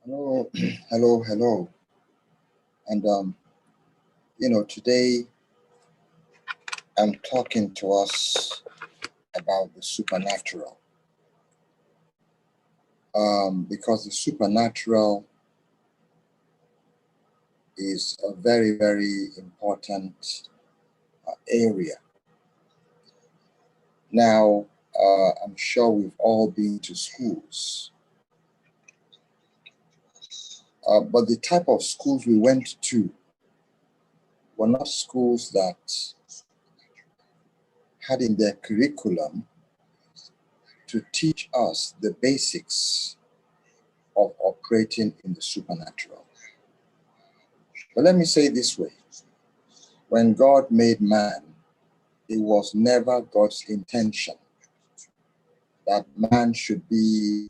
Hello, hello. And today I'm talking to us about the supernatural. Because the supernatural is a very, very important area. Now, I'm sure we've all been to schools, but the type of schools we went to were not schools that had in their curriculum to teach us the basics of operating in the supernatural. But let me say it this way. When God made man, it was never God's intention that man should be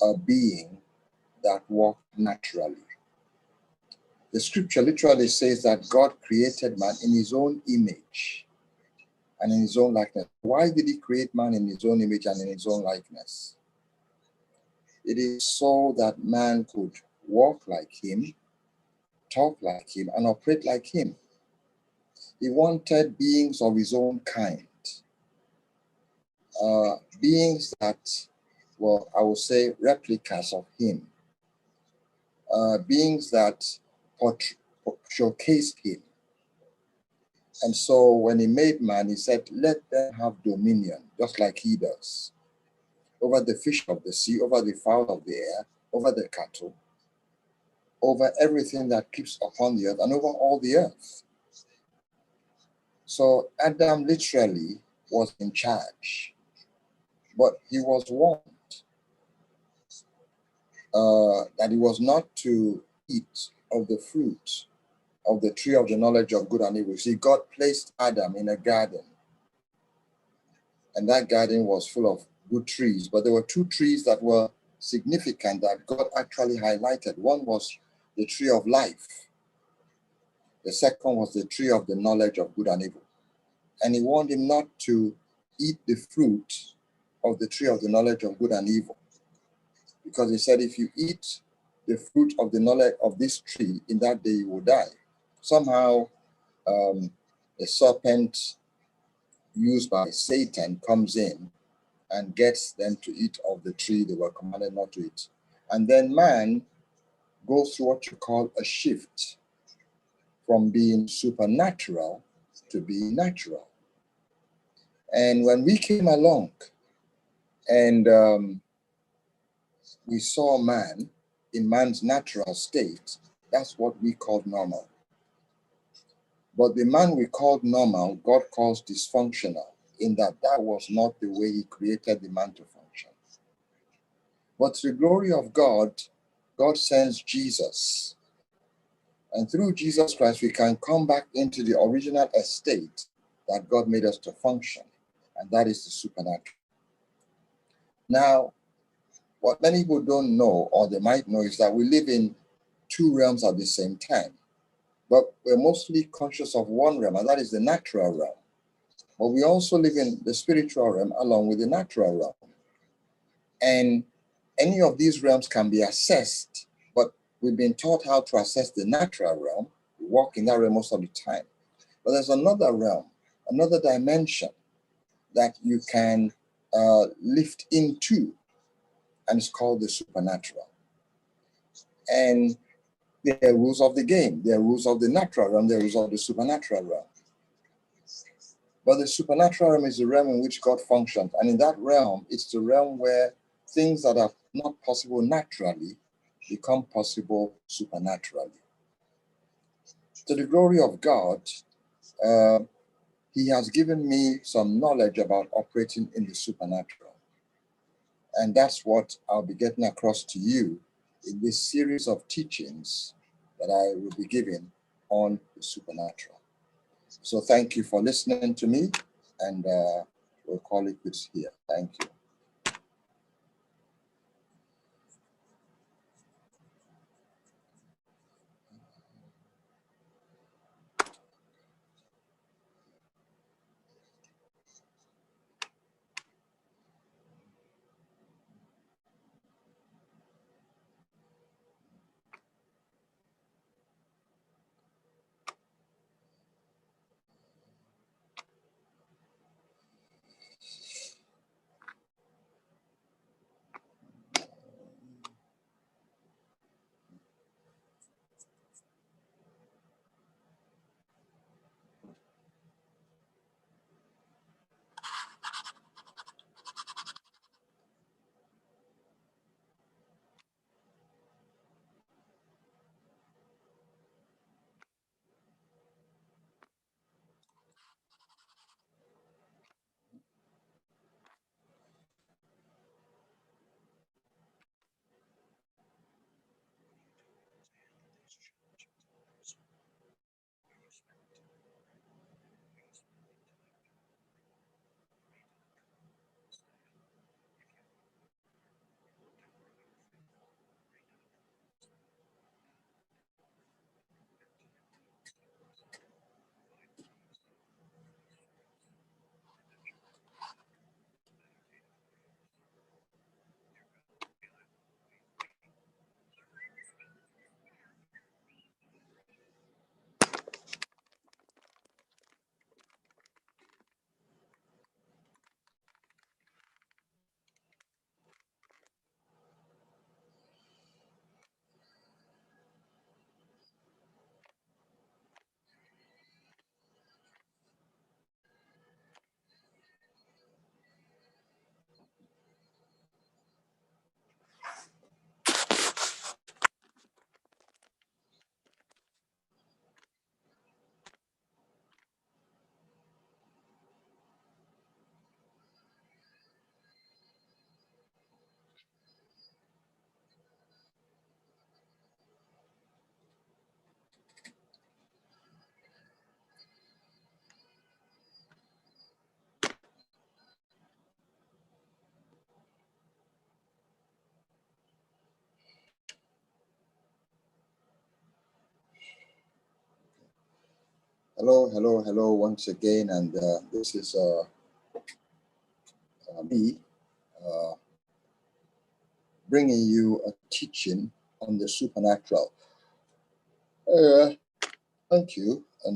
a being that walked naturally. The scripture literally says that God created man in his own image and in his own likeness. Why did he create man in his own image and in his own likeness? It is so that man could walk like him, talk like him, and operate like him. He wanted beings of his own kind. Beings that were, I would say, replicas of him. Beings that showcased him. And so when he made man, he said, let them have dominion, just like he does, over the fish of the sea, over the fowl of the air, over the cattle, over everything that keeps upon the earth, and over all the earth. So Adam literally was in charge, but he was warned that he was not to eat of the fruit of the tree of the knowledge of good and evil. See, God placed Adam in a garden, and that garden was full of good trees, but there were two trees that were significant that God actually highlighted. One was the tree of life. The second was the tree of the knowledge of good and evil. And he warned him not to eat the fruit of the tree of the knowledge of good and evil. Because he said, if you eat the fruit of the knowledge of this tree, in that day you will die. Somehow, a serpent used by Satan comes in and gets them to eat of the tree they were commanded not to eat. And then man goes through what you call a shift from being supernatural to being natural. And when we came along and we saw man in man's natural state, that's what we called normal. But the man we called normal, God calls dysfunctional, in that was not the way he created the man to function. But to the glory of God, God sends Jesus. And through Jesus Christ, we can come back into the original estate that God made us to function, and that is the supernatural. Now, what many people don't know, or they might know, is that we live in two realms at the same time. But we're mostly conscious of one realm, and that is the natural realm. But we also live in the spiritual realm along with the natural realm. And any of these realms can be assessed, but we've been taught how to assess the natural realm. We walk in that realm most of the time. But there's another realm, another dimension that you can lift into, and it's called the supernatural. And there are rules of the game. There are rules of the natural realm. There are rules of the supernatural realm. But the supernatural realm is the realm in which God functions. And in that realm, it's the realm where things that are not possible naturally become possible supernaturally. To the glory of God, he has given me some knowledge about operating in the supernatural. And that's what I'll be getting across to you in this series of teachings that I will be giving on the supernatural. So thank you for listening to me, and we'll call it quits here. Thank you. Hello once again, and this is me bringing you a teaching on the supernatural. Thank you